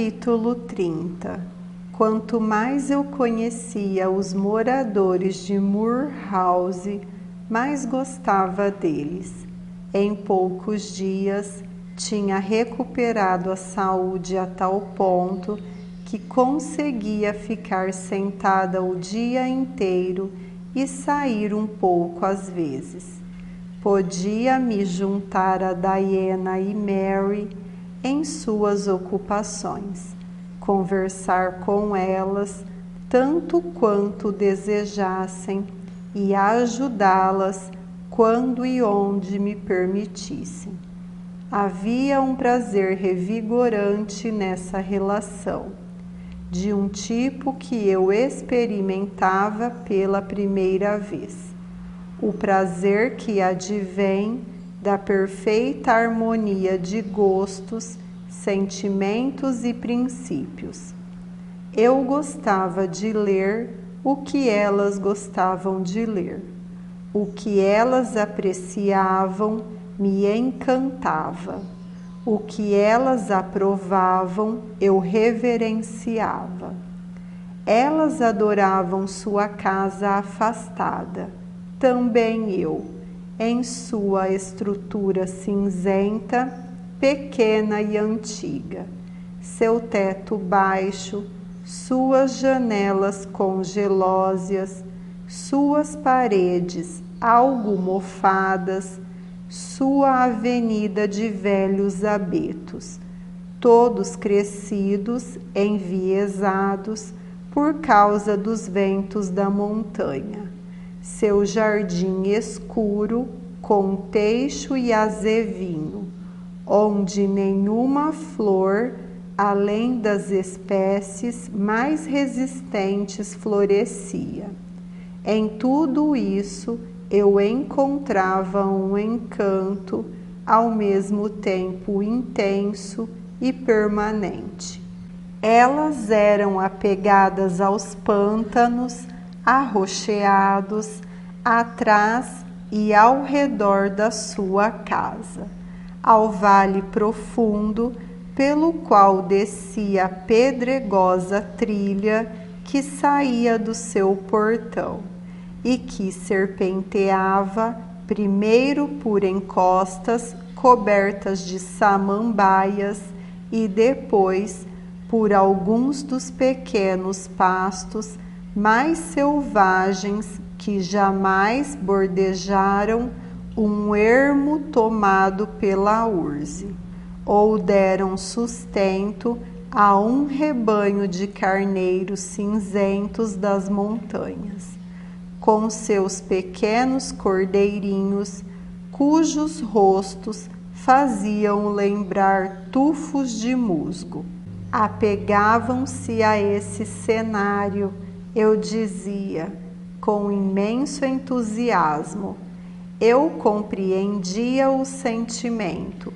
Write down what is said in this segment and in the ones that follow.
Capítulo 30. Quanto mais eu conhecia os moradores de Moor House, mais gostava deles. Em poucos dias, tinha recuperado a saúde a tal ponto que conseguia ficar sentada o dia inteiro e sair um pouco às vezes. Podia me juntar a Diana e Mary em suas ocupações, conversar com elas tanto quanto desejassem e ajudá-las quando e onde me permitissem. Havia um prazer revigorante nessa relação, de um tipo que eu experimentava pela primeira vez. O prazer que advém da perfeita harmonia de gostos, sentimentos e princípios. Eu gostava de ler o que elas gostavam de ler. O que elas apreciavam me encantava. O que elas aprovavam eu reverenciava. Elas adoravam sua casa afastada, também eu, em sua estrutura cinzenta, pequena e antiga, seu teto baixo, suas janelas congelóseas, suas paredes algo mofadas, sua avenida de velhos abetos, todos crescidos, enviesados por causa dos ventos da montanha. Seu jardim escuro, com teixo e azevinho, onde nenhuma flor, além das espécies mais resistentes, florescia. Em tudo isso, eu encontrava um encanto, ao mesmo tempo intenso e permanente. Elas eram apegadas aos pântanos, arroxeados atrás e ao redor da sua casa, ao vale profundo pelo qual descia a pedregosa trilha que saía do seu portão e que serpenteava primeiro por encostas cobertas de samambaias e depois por alguns dos pequenos pastos mais selvagens que jamais bordejaram um ermo tomado pela urze, ou deram sustento a um rebanho de carneiros cinzentos das montanhas, com seus pequenos cordeirinhos, cujos rostos faziam lembrar tufos de musgo. Apegavam-se a esse cenário, eu dizia, com imenso entusiasmo. Eu compreendia o sentimento,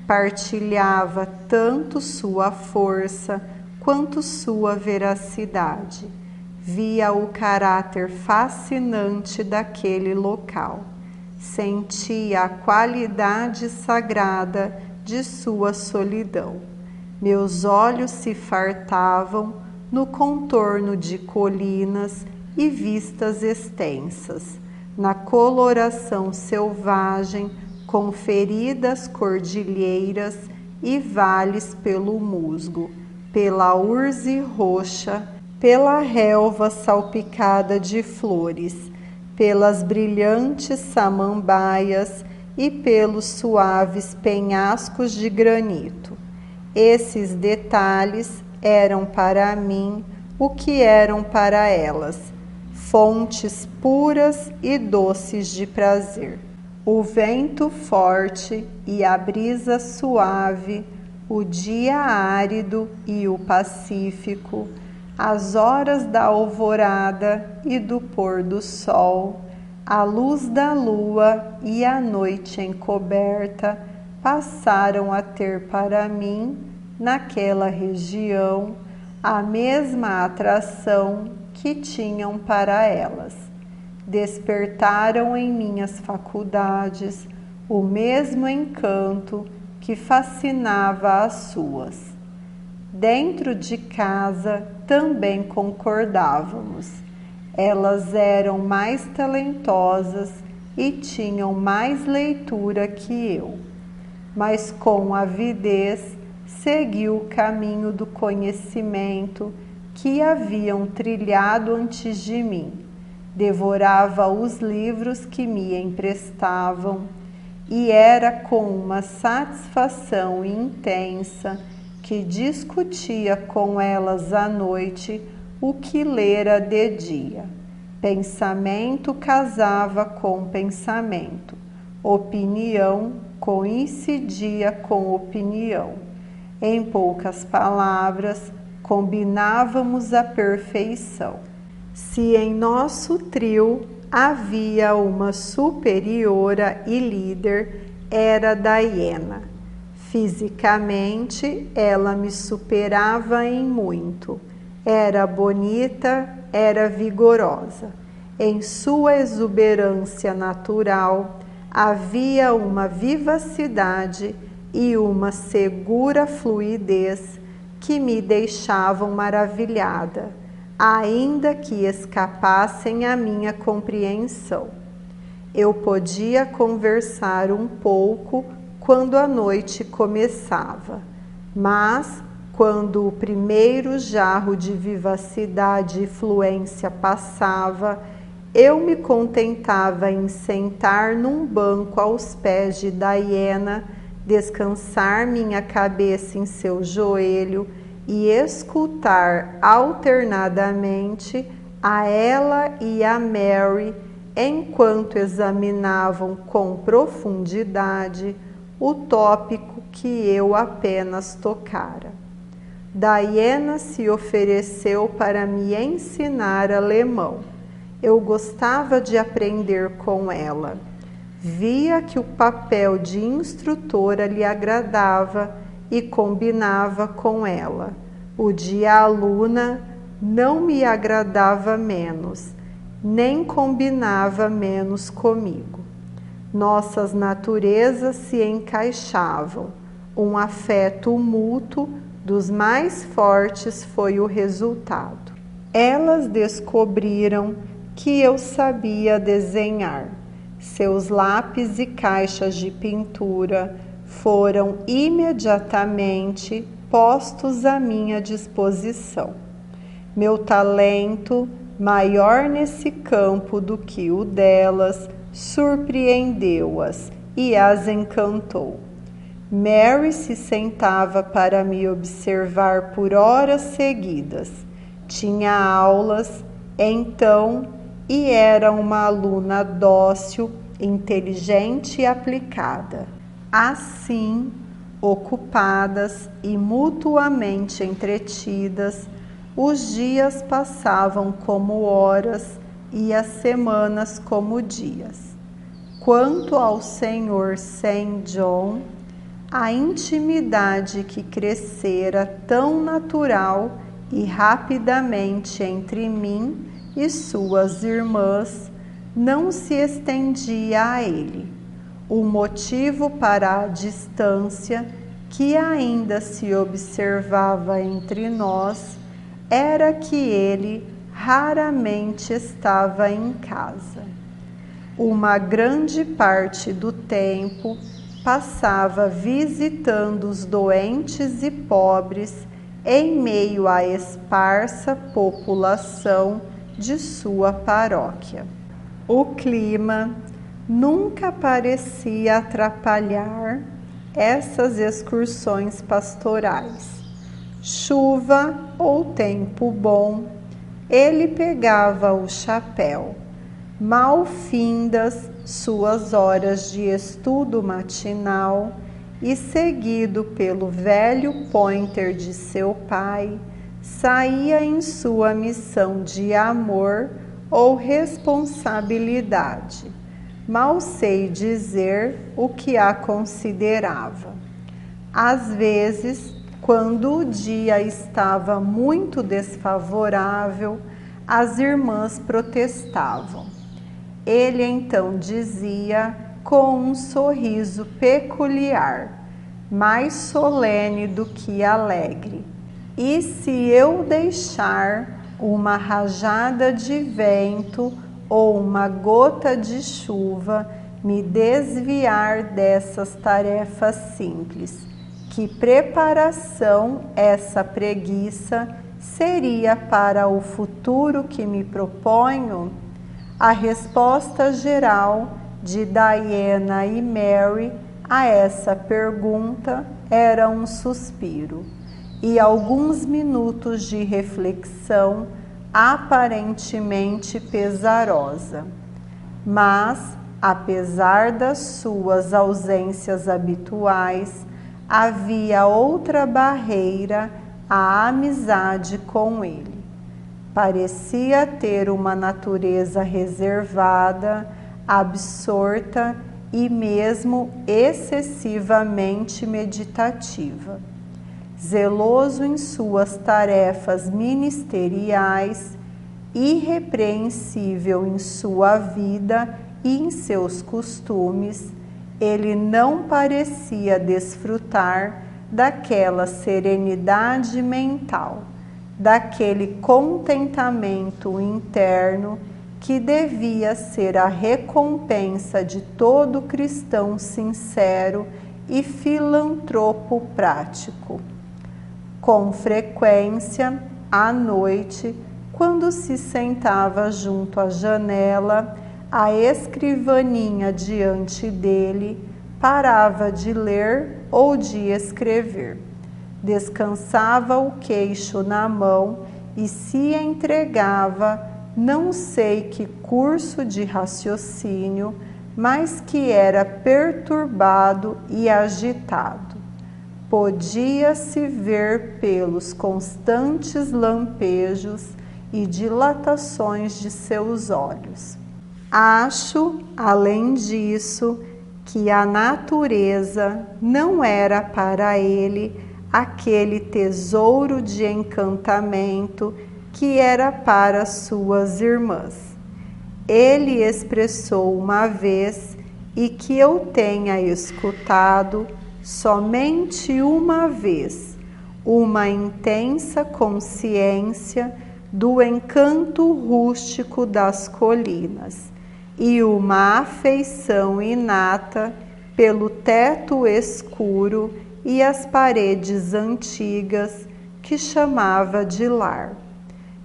partilhava tanto sua força quanto sua veracidade. Via o caráter fascinante daquele local. Sentia a qualidade sagrada de sua solidão. Meus olhos se fartavam no contorno de colinas e vistas extensas, na coloração selvagem, conferidas cordilheiras e vales pelo musgo, pela urze roxa, pela relva salpicada de flores, pelas brilhantes samambaias e pelos suaves penhascos de granito. Esses detalhes eram para mim o que eram para elas, fontes puras e doces de prazer. O vento forte e a brisa suave, o dia árido e o pacífico, as horas da alvorada e do pôr do sol, a luz da lua e a noite encoberta passaram a ter para mim, naquela região, a mesma atração que tinham para elas. Despertaram em minhas faculdades o mesmo encanto que fascinava as suas. Dentro de casa também concordávamos. Elas eram mais talentosas e tinham mais leitura que eu, mas com avidez segui o caminho do conhecimento que haviam trilhado antes de mim. Devorava os livros que me emprestavam e era com uma satisfação intensa que discutia com elas à noite o que lera de dia. Pensamento casava com pensamento, opinião coincidia com opinião. Em poucas palavras, combinávamos à perfeição. Se em nosso trio havia uma superiora e líder, era Diana. Fisicamente, ela me superava em muito. Era bonita, era vigorosa. Em sua exuberância natural, havia uma vivacidade e uma segura fluidez que me deixavam maravilhada, ainda que escapassem à minha compreensão. Eu podia conversar um pouco quando a noite começava, mas quando o primeiro jarro de vivacidade e fluência passava, eu me contentava em sentar num banco aos pés de Diana, descansar minha cabeça em seu joelho e escutar alternadamente a ela e a Mary enquanto examinavam com profundidade o tópico que eu apenas tocara. Diana se ofereceu para me ensinar alemão. Eu gostava de aprender com ela. Via que o papel de instrutora lhe agradava e combinava com ela. O de aluna não me agradava menos, nem combinava menos comigo. Nossas naturezas se encaixavam. Um afeto mútuo dos mais fortes foi o resultado. Elas descobriram que eu sabia desenhar. Seus lápis e caixas de pintura foram imediatamente postos à minha disposição. Meu talento, maior nesse campo do que o delas, surpreendeu-as e as encantou. Mary se sentava para me observar por horas seguidas. Tinha aulas, então, e era uma aluna dócil, inteligente e aplicada. Assim, ocupadas e mutuamente entretidas, os dias passavam como horas e as semanas como dias. Quanto ao Sr. St. John, a intimidade que crescera tão natural e rapidamente entre mim e suas irmãs não se estendia a ele. O motivo para a distância que ainda se observava entre nós era que ele raramente estava em casa. Uma grande parte do tempo passava visitando os doentes e pobres em meio à esparsa população de sua paróquia. O clima nunca parecia atrapalhar essas excursões pastorais. Chuva ou tempo bom, ele pegava o chapéu. Mal findas suas horas de estudo matinal e seguido pelo velho pointer de seu pai, saía em sua missão de amor ou responsabilidade. Mal sei dizer o que a considerava. Às vezes, quando o dia estava muito desfavorável, as irmãs protestavam. Ele então dizia com um sorriso peculiar, mais solene do que alegre: E se eu deixar uma rajada de vento ou uma gota de chuva me desviar dessas tarefas simples, que preparação essa preguiça seria para o futuro que me proponho? A resposta geral de Diana e Mary a essa pergunta era um suspiro e alguns minutos de reflexão aparentemente pesarosa. Mas, apesar das suas ausências habituais, havia outra barreira à amizade com ele. Parecia ter uma natureza reservada, absorta e mesmo excessivamente meditativa. Zeloso em suas tarefas ministeriais, irrepreensível em sua vida e em seus costumes, ele não parecia desfrutar daquela serenidade mental, daquele contentamento interno que devia ser a recompensa de todo cristão sincero e filantropo prático. Com frequência, à noite, quando se sentava junto à janela, a escrivaninha diante dele parava de ler ou de escrever. Descansava o queixo na mão e se entregava, não sei que curso de raciocínio, mas que era perturbado e agitado. Podia-se ver pelos constantes lampejos e dilatações de seus olhos. Acho, além disso, que a natureza não era para ele aquele tesouro de encantamento que era para suas irmãs. Ele expressou uma vez, e que eu tenha escutado somente uma vez, uma intensa consciência do encanto rústico das colinas e uma afeição inata pelo teto escuro e as paredes antigas que chamava de lar.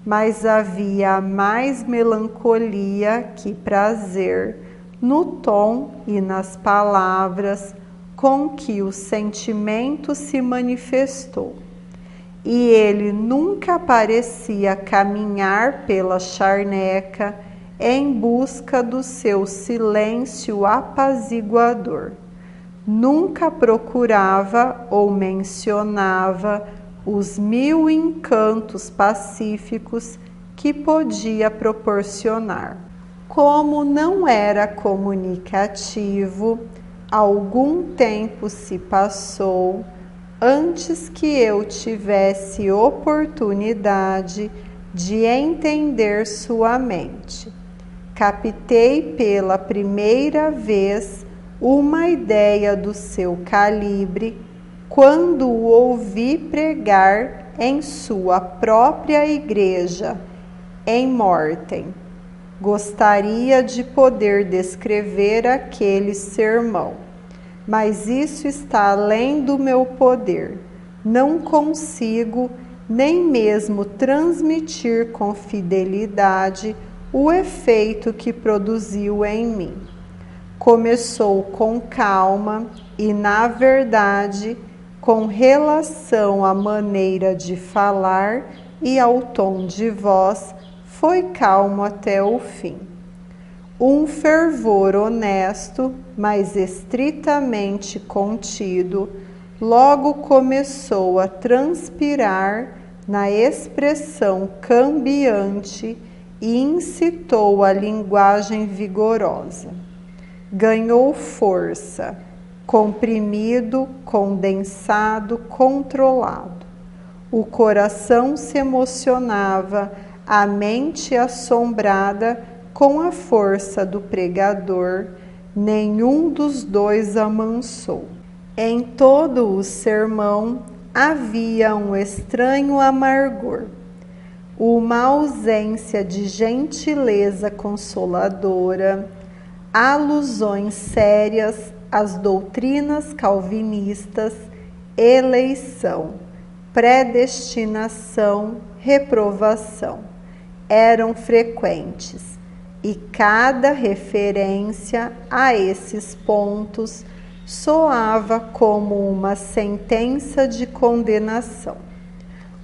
Mas havia mais melancolia que prazer no tom e nas palavras com que o sentimento se manifestou. E ele nunca parecia caminhar pela charneca em busca do seu silêncio apaziguador. Nunca procurava ou mencionava os 1000 encantos pacíficos que podia proporcionar. Como não era comunicativo, algum tempo se passou antes que eu tivesse oportunidade de entender sua mente. Captei pela primeira vez uma ideia do seu calibre quando o ouvi pregar em sua própria igreja, em Mortem. Gostaria de poder descrever aquele sermão, mas isso está além do meu poder. Não consigo nem mesmo transmitir com fidelidade o efeito que produziu em mim. Começou com calma e, na verdade, com relação à maneira de falar e ao tom de voz, foi calmo até o fim. Um fervor honesto, mas estritamente contido, logo começou a transpirar na expressão cambiante e incitou a linguagem vigorosa. Ganhou força, comprimido, condensado, controlado. O coração se emocionava, a mente assombrada com a força do pregador, nenhum dos dois amansou. Em todo o sermão, havia um estranho amargor, uma ausência de gentileza consoladora, alusões sérias às doutrinas calvinistas, eleição, predestinação, reprovação eram frequentes, e cada referência a esses pontos soava como uma sentença de condenação.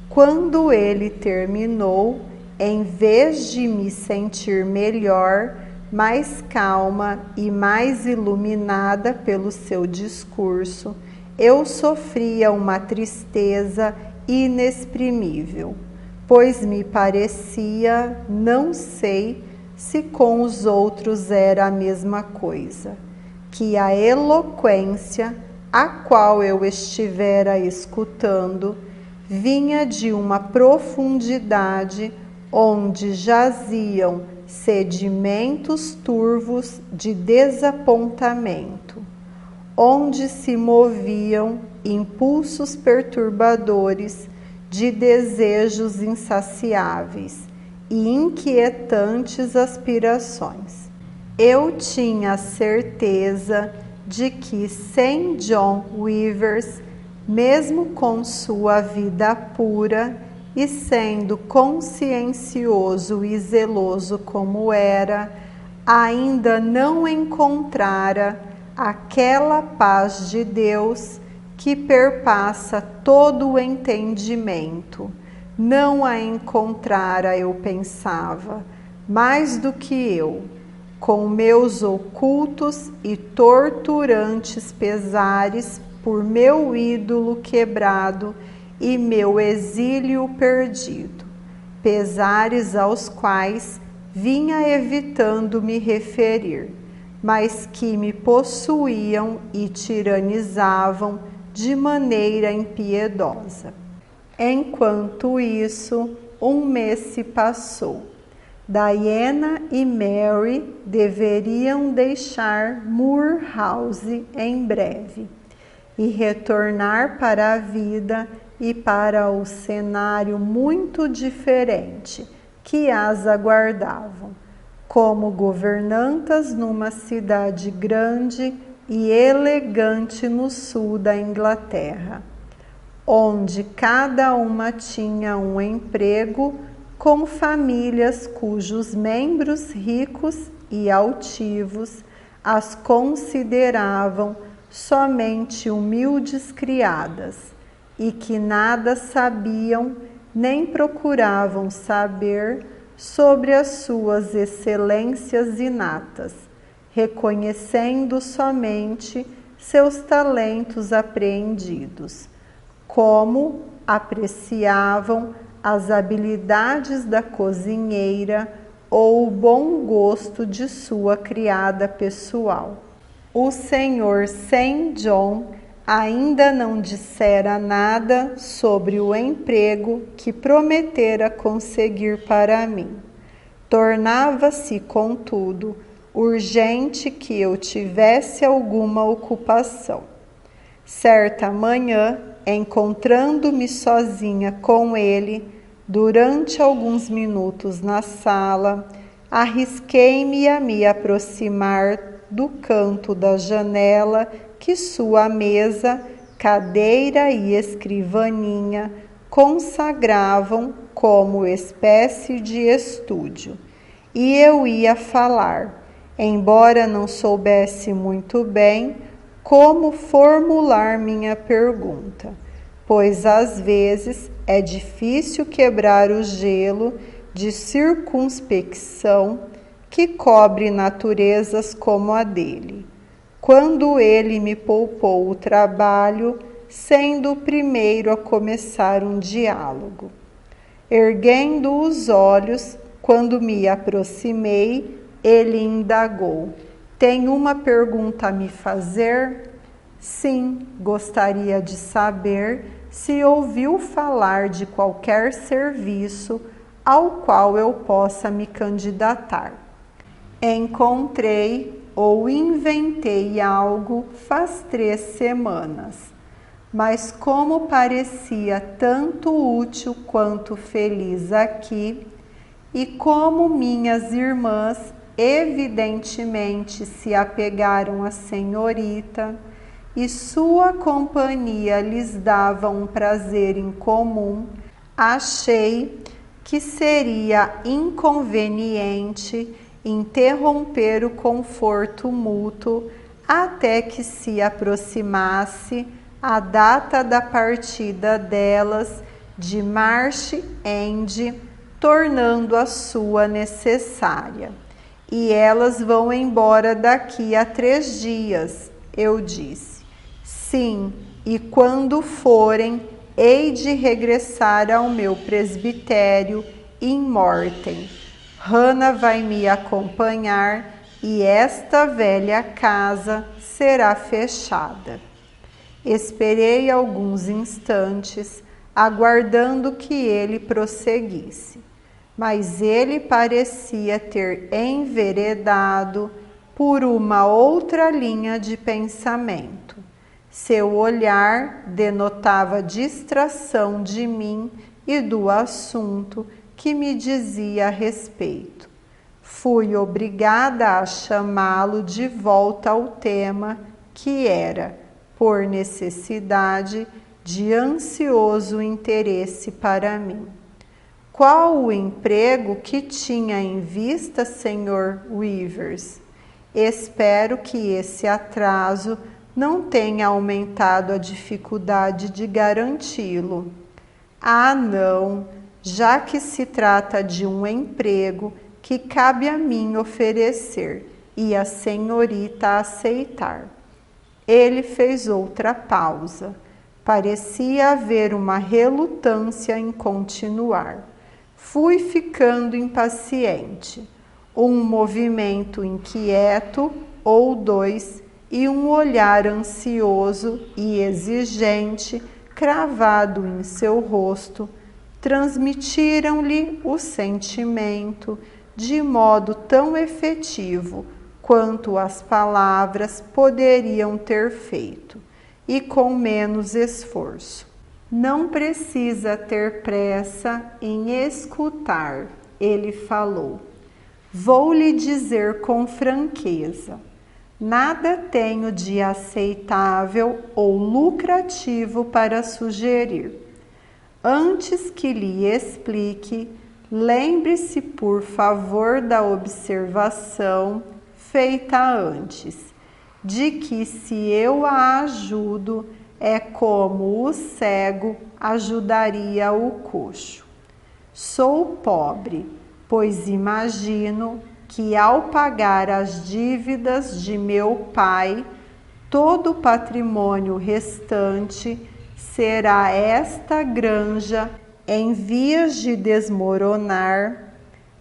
Quando ele terminou, em vez de me sentir melhor, mais calma e mais iluminada pelo seu discurso, eu sofria uma tristeza inexprimível, pois me parecia, não sei se com os outros era a mesma coisa, que a eloquência a qual eu estivera escutando vinha de uma profundidade onde jaziam sedimentos turvos de desapontamento, onde se moviam impulsos perturbadores de desejos insaciáveis e inquietantes aspirações. Eu tinha a certeza de que sem John Wilvers, mesmo com sua vida pura e sendo consciencioso e zeloso como era, ainda não encontrara aquela paz de Deus que perpassa todo o entendimento. Não a encontrara, eu pensava, mais do que eu, com meus ocultos e torturantes pesares por meu ídolo quebrado e meu exílio perdido, pesares aos quais vinha evitando me referir, mas que me possuíam e tiranizavam de maneira impiedosa. Enquanto isso, um mês se passou. Diana e Mary deveriam deixar Moor House em breve e retornar para a vida e para o cenário muito diferente que as aguardavam, como governantas numa cidade grande e elegante no sul da Inglaterra, onde cada uma tinha um emprego com famílias cujos membros ricos e altivos as consideravam somente humildes criadas e que nada sabiam nem procuravam saber sobre as suas excelências inatas, reconhecendo somente seus talentos apreendidos, como apreciavam as habilidades da cozinheira ou o bom gosto de sua criada pessoal. O Sr. St. John ainda não dissera nada sobre o emprego que prometera conseguir para mim. Tornava-se, contudo, urgente que eu tivesse alguma ocupação. Certa manhã, encontrando-me sozinha com ele, durante alguns minutos na sala, arrisquei-me a me aproximar do canto da janela que sua mesa, cadeira e escrivaninha consagravam como espécie de estúdio. E eu ia falar, embora não soubesse muito bem como formular minha pergunta, pois às vezes é difícil quebrar o gelo de circunspecção que cobre naturezas como a dele, quando ele me poupou o trabalho, sendo o primeiro a começar um diálogo. Erguendo os olhos, quando me aproximei, ele indagou: "Tem uma pergunta a me fazer?" "Sim, gostaria de saber se ouviu falar de qualquer serviço ao qual eu possa me candidatar." "Encontrei ou inventei algo faz 3 semanas. Mas como parecia tanto útil quanto feliz aqui, e como minhas irmãs evidentemente se apegaram à senhorita, e sua companhia lhes dava um prazer incomum, achei que seria inconveniente interromper o conforto mútuo até que se aproximasse a data da partida delas de March End, tornando a sua necessária. E elas vão embora daqui a 3 dias, eu disse. Sim, e quando forem, hei de regressar ao meu presbitério em Mortem. Hannah vai me acompanhar e esta velha casa será fechada. Esperei alguns instantes, aguardando que ele prosseguisse, mas ele parecia ter enveredado por uma outra linha de pensamento. Seu olhar denotava distração de mim e do assunto que me dizia a respeito. Fui obrigada a chamá-lo de volta ao tema que era, por necessidade, de ansioso interesse para mim. Qual o emprego que tinha em vista, Sr. Weavers? Espero que esse atraso não tenha aumentado a dificuldade de garanti-lo. Ah, não, já que se trata de um emprego que cabe a mim oferecer e a senhorita aceitar. Ele fez outra pausa. Parecia haver uma relutância em continuar. Fui ficando impaciente. Um movimento inquieto, ou 2, e um olhar ansioso e exigente cravado em seu rosto transmitiram-lhe o sentimento de modo tão efetivo quanto as palavras poderiam ter feito, e com menos esforço. Não precisa ter pressa em escutar, ele falou. Vou lhe dizer com franqueza, nada tenho de aceitável ou lucrativo para sugerir. Antes que lhe explique, lembre-se, por favor, da observação feita antes, de que se eu a ajudo, é como o cego ajudaria o coxo. Sou pobre, pois imagino que ao pagar as dívidas de meu pai, todo o patrimônio restante será esta granja em vias de desmoronar,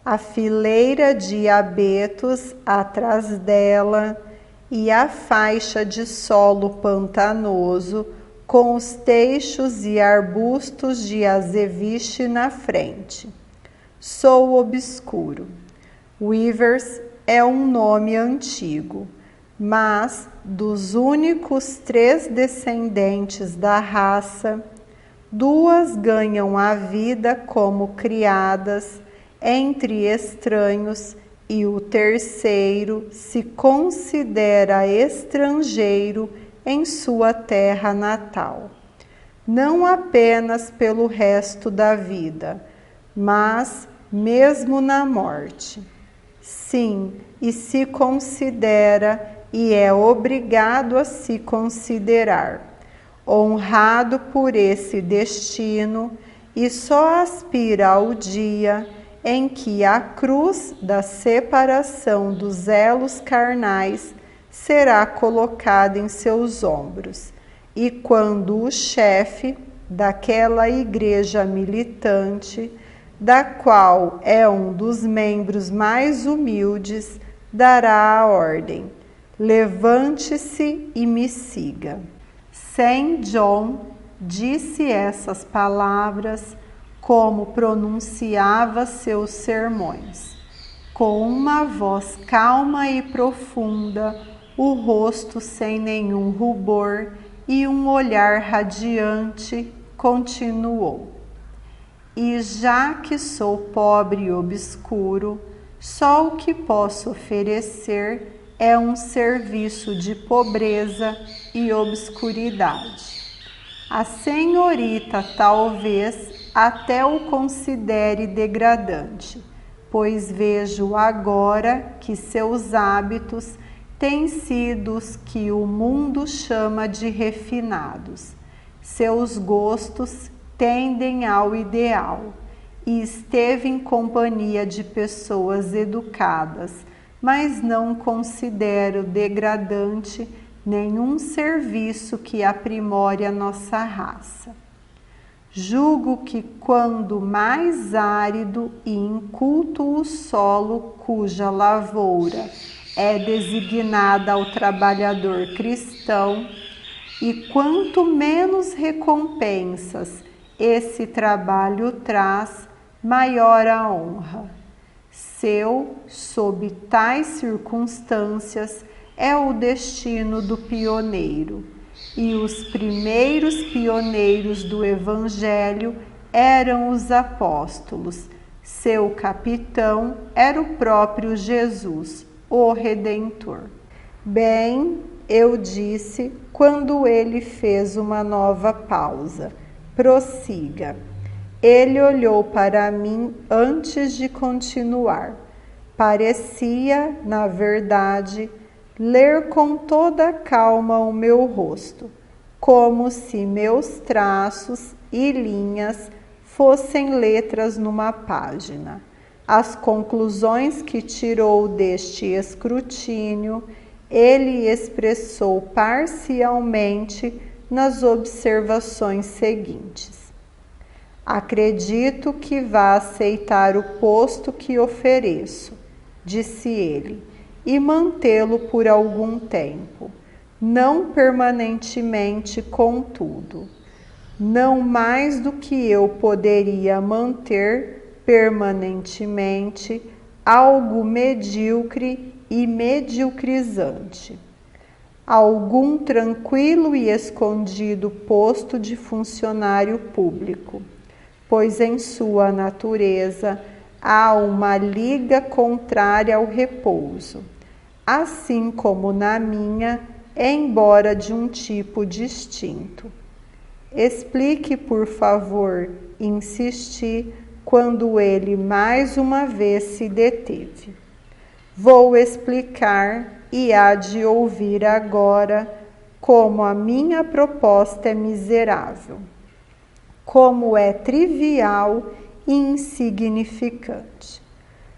a fileira de abetos atrás dela e a faixa de solo pantanoso com os teixos e arbustos de azeviche na frente. Sou obscuro. Weavers é um nome antigo, mas dos únicos 3 descendentes da raça, 2 ganham a vida como criadas entre estranhos e o terceiro se considera estrangeiro em sua terra natal. Não apenas pelo resto da vida, mas mesmo na morte. Sim, e se considera e é obrigado a se considerar, honrado por esse destino, e só aspira ao dia em que a cruz da separação dos elos carnais será colocada em seus ombros, e quando o chefe daquela igreja militante, da qual é um dos membros mais humildes, dará a ordem: levante-se e me siga. Saint John disse essas palavras como pronunciava seus sermões, com uma voz calma e profunda, o rosto sem nenhum rubor e um olhar radiante, continuou: e já que sou pobre e obscuro, só o que posso oferecer é um serviço de pobreza e obscuridade. A senhorita talvez até o considere degradante, pois vejo agora que seus hábitos têm sido os que o mundo chama de refinados. Seus gostos tendem ao ideal, e esteve em companhia de pessoas educadas, mas não considero degradante nenhum serviço que aprimore a nossa raça. Julgo que quando mais árido e inculto o solo cuja lavoura é designada ao trabalhador cristão, e quanto menos recompensas esse trabalho traz, maior a honra. Sob tais circunstâncias, é o destino do pioneiro. E os primeiros pioneiros do Evangelho eram os apóstolos. Seu capitão era o próprio Jesus, o Redentor. Bem, eu disse quando ele fez uma nova pausa. Prossiga. Ele olhou para mim antes de continuar. Parecia, na verdade, ler com toda a calma o meu rosto, como se meus traços e linhas fossem letras numa página. As conclusões que tirou deste escrutínio, ele expressou parcialmente nas observações seguintes. Acredito que vá aceitar o posto que ofereço, disse ele, e mantê-lo por algum tempo, não permanentemente, contudo, não mais do que eu poderia manter permanentemente algo medíocre e mediocrizante. Algum tranquilo e escondido posto de funcionário público, pois em sua natureza há uma liga contrária ao repouso, assim como na minha, embora de um tipo distinto. Explique, por favor, insisti, quando ele mais uma vez se deteve. Vou explicar e há de ouvir agora como a minha proposta é miserável, como é trivial e insignificante.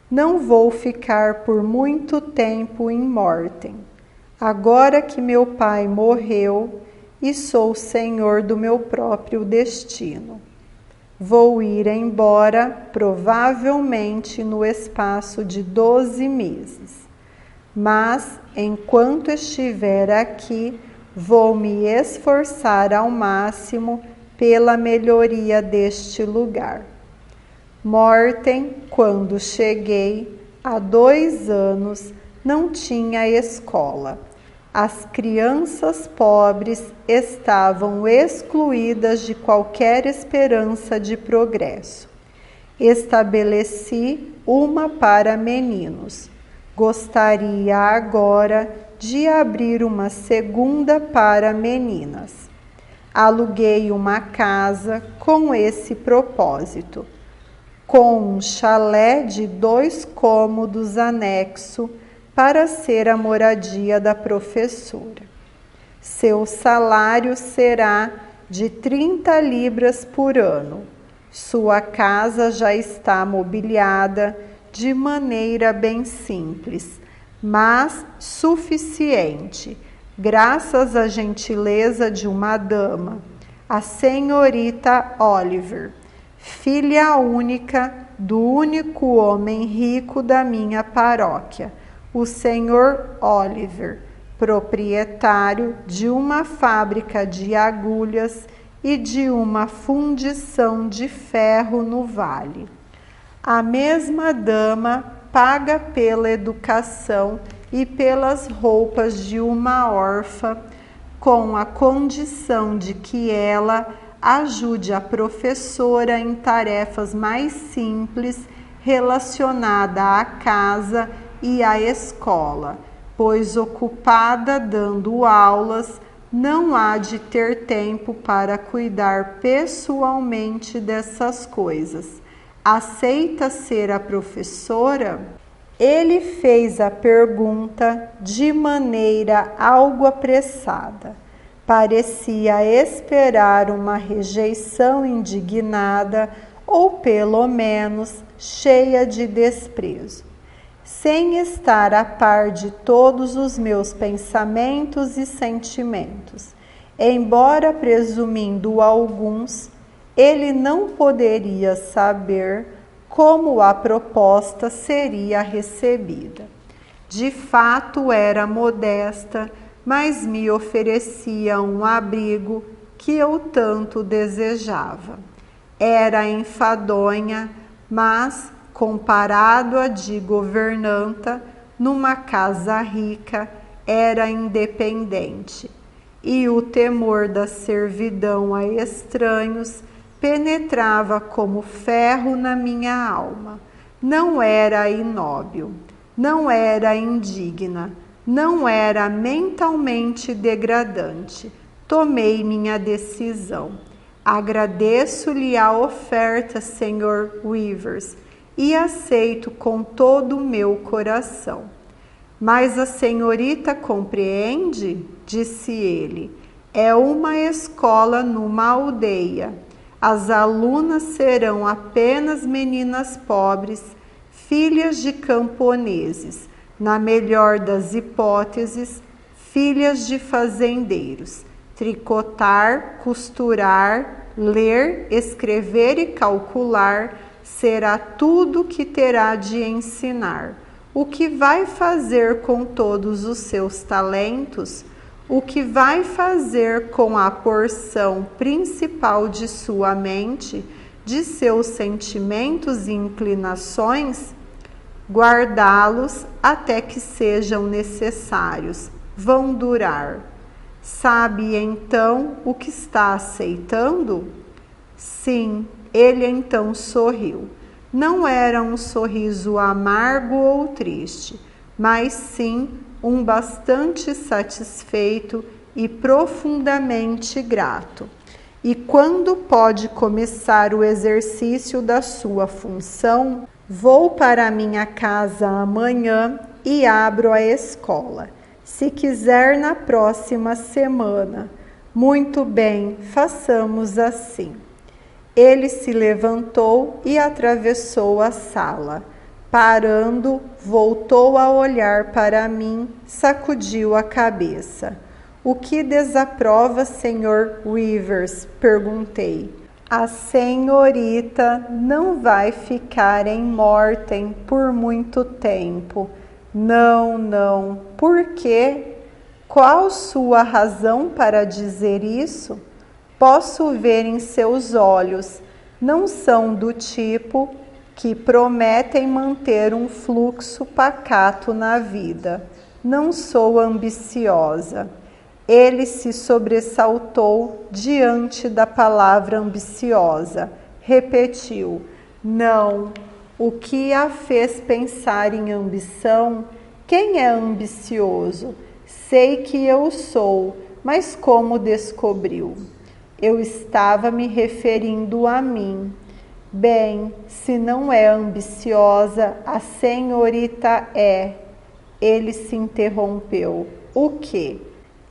Não vou ficar por muito tempo em Mortem, agora que meu pai morreu e sou senhor do meu próprio destino. Vou ir embora, provavelmente no espaço de 12 meses. Mas, enquanto estiver aqui, vou me esforçar ao máximo pela melhoria deste lugar. Mortem, quando cheguei, há 2 anos, não tinha escola. As crianças pobres estavam excluídas de qualquer esperança de progresso. Estabeleci uma para meninos. Gostaria agora de abrir uma segunda para meninas. Aluguei uma casa com esse propósito, com um chalé de 2 cômodos anexo para ser a moradia da professora. Seu salário será de 30 libras por ano. Sua casa já está mobiliada de maneira bem simples, mas suficiente, graças à gentileza de uma dama, a senhorita Oliver, filha única do único homem rico da minha paróquia, o senhor Oliver, proprietário de uma fábrica de agulhas e de uma fundição de ferro no vale. A mesma dama paga pela educação e pelas roupas de uma órfã com a condição de que ela ajude a professora em tarefas mais simples relacionadas à casa e à escola, pois ocupada dando aulas, não há de ter tempo para cuidar pessoalmente dessas coisas. Aceita ser a professora? Ele fez a pergunta de maneira algo apressada. Parecia esperar uma rejeição indignada ou, pelo menos, cheia de desprezo. Sem estar a par de todos os meus pensamentos e sentimentos, embora presumindo alguns, ele não poderia saber como a proposta seria recebida. De fato, era modesta, mas me oferecia um abrigo que eu tanto desejava. Era enfadonha, mas, comparado a de governanta, numa casa rica, era independente. E o temor da servidão a estranhos penetrava como ferro na minha alma. Não era inóbil, não era indigna, não era mentalmente degradante. Tomei minha decisão. Agradeço-lhe a oferta, Sr. Weavers, e aceito com todo o meu coração. Mas a senhorita compreende? Disse ele. É uma escola numa aldeia. As alunas serão apenas meninas pobres, filhas de camponeses, na melhor das hipóteses, filhas de fazendeiros. Tricotar, costurar, ler, escrever e calcular será tudo que terá de ensinar. O que vai fazer com todos os seus talentos? O que vai fazer com a porção principal de sua mente, de seus sentimentos e inclinações? Guardá-los até que sejam necessários. Vão durar. Sabe então o que está aceitando? Sim, ele então sorriu. Não era um sorriso amargo ou triste, mas sim um bastante satisfeito e profundamente grato. E quando pode começar o exercício da sua função? Vou para minha casa amanhã e abro a escola. Se quiser, na próxima semana. Muito bem, façamos assim. Ele se levantou e atravessou a sala. Parando, voltou a olhar para mim, sacudiu a cabeça. O que desaprova, Sr. Weavers? Perguntei. A senhorita não vai ficar em Mortem por muito tempo. Não, não. Por quê? Qual sua razão para dizer isso? Posso ver em seus olhos. Não são do tipo que prometem manter um fluxo pacato na vida. Não sou ambiciosa. Ele se sobressaltou diante da palavra ambiciosa. Repetiu: não. O que a fez pensar em ambição? Quem é ambicioso? Sei que eu sou, mas como descobriu? Eu estava me referindo a mim. Bem, se não é ambiciosa, a senhorita é. Ele se interrompeu. O quê?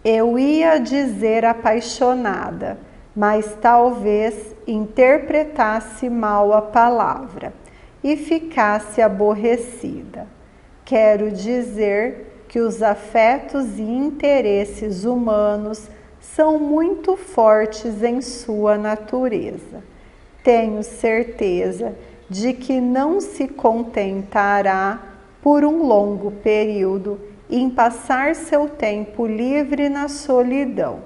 Eu ia dizer apaixonada, mas talvez interpretasse mal a palavra e ficasse aborrecida. Quero dizer que os afetos e interesses humanos são muito fortes em sua natureza. Tenho certeza de que não se contentará por um longo período em passar seu tempo livre na solidão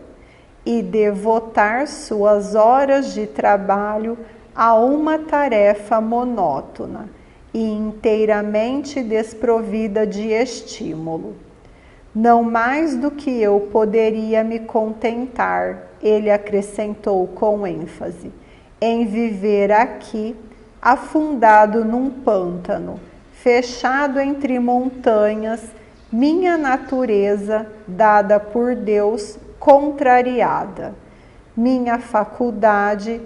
e devotar suas horas de trabalho a uma tarefa monótona e inteiramente desprovida de estímulo. Não mais do que eu poderia me contentar, ele acrescentou com ênfase, em viver aqui, afundado num pântano, fechado entre montanhas, minha natureza, dada por Deus, contrariada, minha faculdade,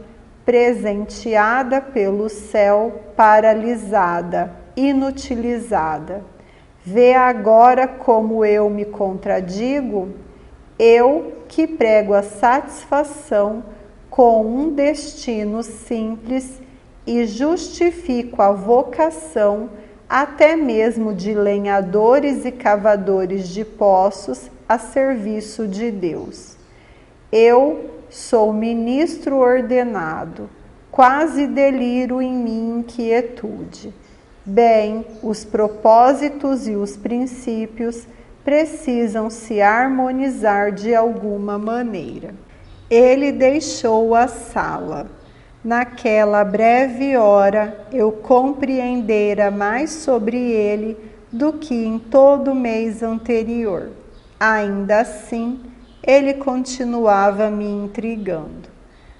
presenteada pelo céu, paralisada, inutilizada. Vê agora como eu me contradigo? Eu que prego a satisfação com um destino simples e justifico a vocação até mesmo de lenhadores e cavadores de poços a serviço de Deus. Eu sou ministro ordenado, quase deliro em minha inquietude. Bem, os propósitos e os princípios precisam se harmonizar de alguma maneira. Ele deixou a sala. Naquela breve hora, eu compreendera mais sobre ele do que em todo o mês anterior. Ainda assim, ele continuava me intrigando.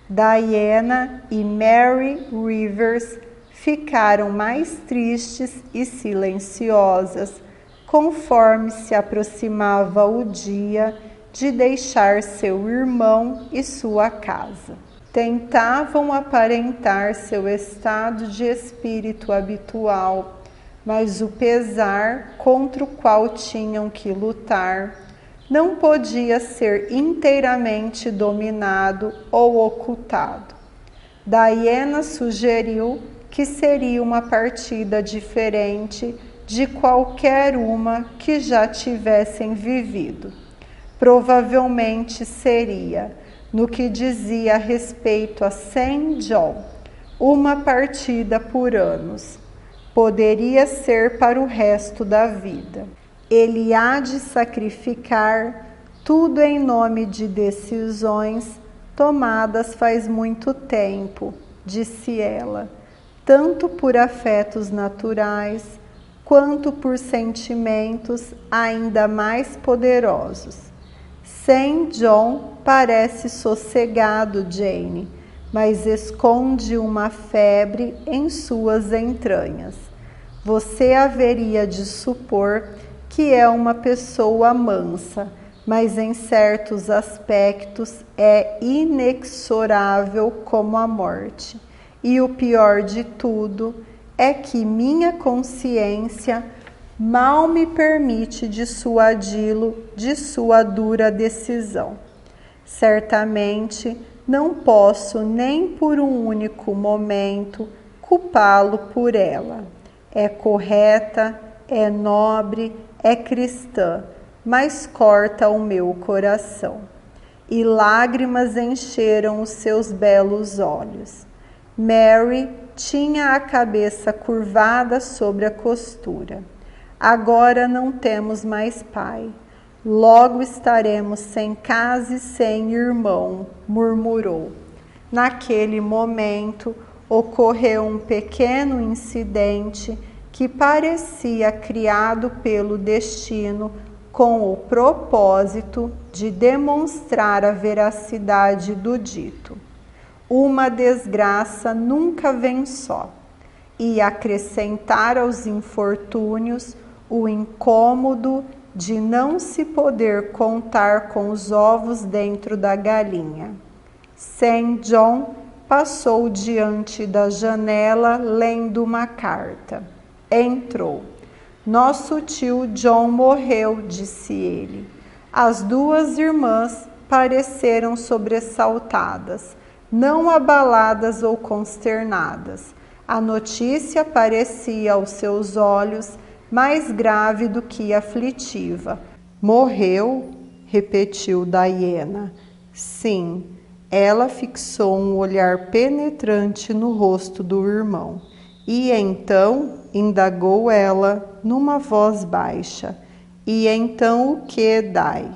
Diana e Mary Rivers ficaram mais tristes e silenciosas conforme se aproximava o dia de deixar seu irmão e sua casa. Tentavam aparentar seu estado de espírito habitual, mas o pesar contra o qual tinham que lutar não podia ser inteiramente dominado ou ocultado. Diana sugeriu que seria uma partida diferente de qualquer uma que já tivessem vivido. Provavelmente seria, no que dizia a respeito a St. John, uma partida por anos. Poderia ser para o resto da vida. Ele há de sacrificar tudo em nome de decisões tomadas faz muito tempo, disse ela, tanto por afetos naturais quanto por sentimentos ainda mais poderosos. St. John parece sossegado, Jane, mas esconde uma febre em suas entranhas. Você haveria de supor que é uma pessoa mansa, mas em certos aspectos é inexorável como a morte. E o pior de tudo é que minha consciência mal me permite dissuadi-lo de sua dura decisão. Certamente não posso nem por um único momento culpá-lo por ela. É correta, é nobre, é cristã, mas corta o meu coração. E lágrimas encheram os seus belos olhos. Mary tinha a cabeça curvada sobre a costura. Agora não temos mais pai. Logo estaremos sem casa e sem irmão, murmurou. Naquele momento, ocorreu um pequeno incidente que parecia criado pelo destino com o propósito de demonstrar a veracidade do dito. Uma desgraça nunca vem só, e acrescentar aos infortúnios o incômodo de não se poder contar com os ovos dentro da galinha. St. John passou diante da janela lendo uma carta. Entrou. Nosso tio John morreu, disse ele. As duas irmãs pareceram sobressaltadas, não abaladas ou consternadas. A notícia parecia aos seus olhos mais grave do que aflitiva. Morreu? Repetiu Diana. Sim. Ela fixou um olhar penetrante no rosto do irmão. E então, indagou ela, numa voz baixa. E então o que, Dai?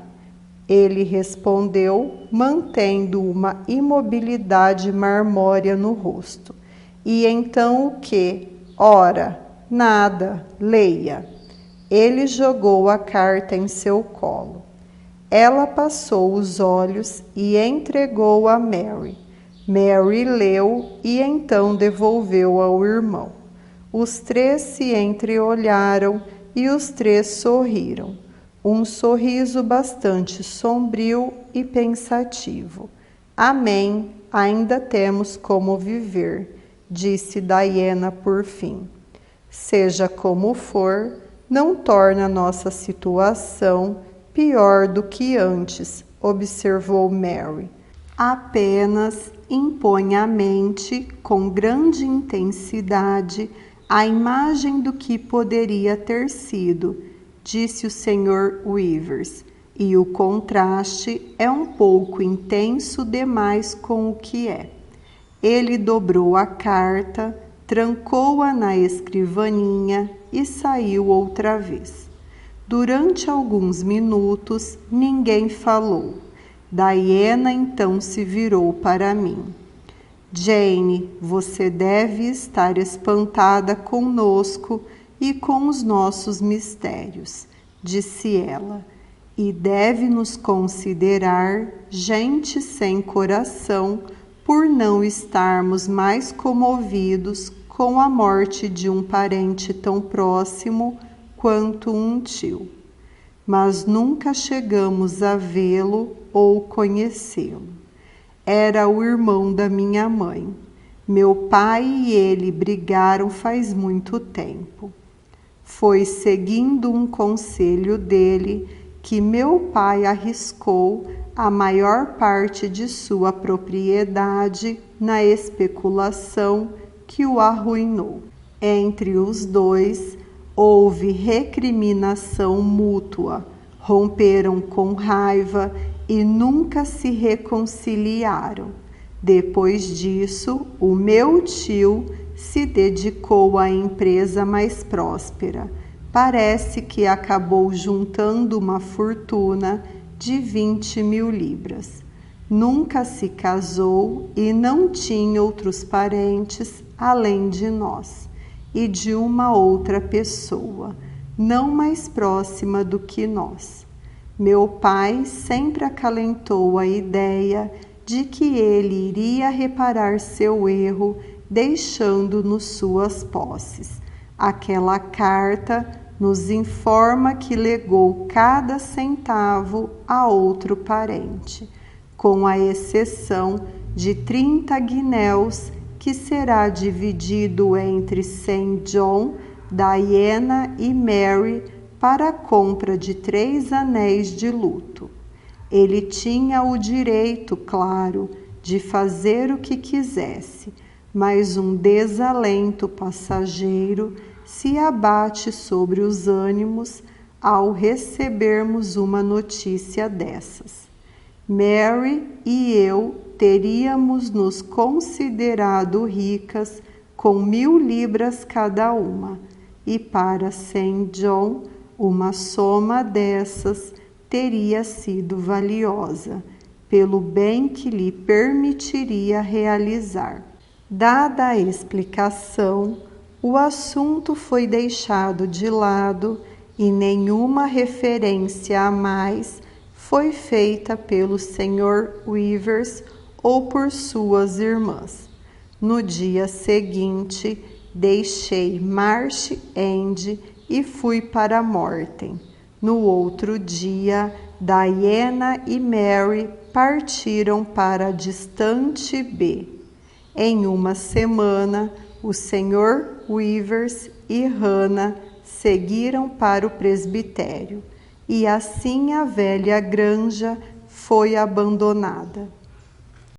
Ele respondeu, mantendo uma imobilidade marmórea no rosto. E então o que? Ora, nada, leia. Ele jogou a carta em seu colo. Ela passou os olhos e entregou a Mary. Mary leu e então devolveu ao irmão. Os três se entreolharam e os três sorriram. Um sorriso bastante sombrio e pensativo. Amém, ainda temos como viver, disse Diana por fim. Seja como for, não torna nossa situação pior do que antes, observou Mary. Apenas impõe à mente, com grande intensidade, a imagem do que poderia ter sido, disse o Sr. Weavers, e o contraste é um pouco intenso demais com o que é. Ele dobrou a carta, trancou-a na escrivaninha e saiu outra vez. Durante alguns minutos, ninguém falou. Diana então se virou para mim. Jane, você deve estar espantada conosco e com os nossos mistérios, disse ela, e deve nos considerar gente sem coração por não estarmos mais comovidos com a morte de um parente tão próximo quanto um tio, mas nunca chegamos a vê-lo ou conhecê-lo. Era o irmão da minha mãe. Meu pai e ele brigaram faz muito tempo. Foi seguindo um conselho dele que meu pai arriscou a maior parte de sua propriedade na especulação que o arruinou. Entre os dois, houve recriminação mútua, romperam com raiva e nunca se reconciliaram. Depois disso, o meu tio se dedicou à empresa mais próspera. Parece que acabou juntando uma fortuna de 20.000 libras. Nunca se casou e não tinha outros parentes além de nós e de uma outra pessoa, não mais próxima do que nós. Meu pai sempre acalentou a ideia de que ele iria reparar seu erro deixando-nos suas posses. Aquela carta nos informa que legou cada centavo a outro parente, com a exceção de 30 guinéus, que será dividido entre St. John, Diana e Mary para a compra de 3 anéis de luto. Ele tinha o direito, claro, de fazer o que quisesse, mas um desalento passageiro se abate sobre os ânimos ao recebermos uma notícia dessas. Mary e eu teríamos nos considerado ricas com 1.000 libras cada uma, e para St. John uma soma dessas teria sido valiosa, pelo bem que lhe permitiria realizar. Dada a explicação, o assunto foi deixado de lado e nenhuma referência a mais foi feita pelo Sr. Weavers ou por suas irmãs. No dia seguinte, deixei Marsh End e fui para Morten. No outro dia, Diana e Mary partiram para a distante B. Em uma semana, o Sr. Weavers e Hannah seguiram para o presbitério, e assim a velha granja foi abandonada.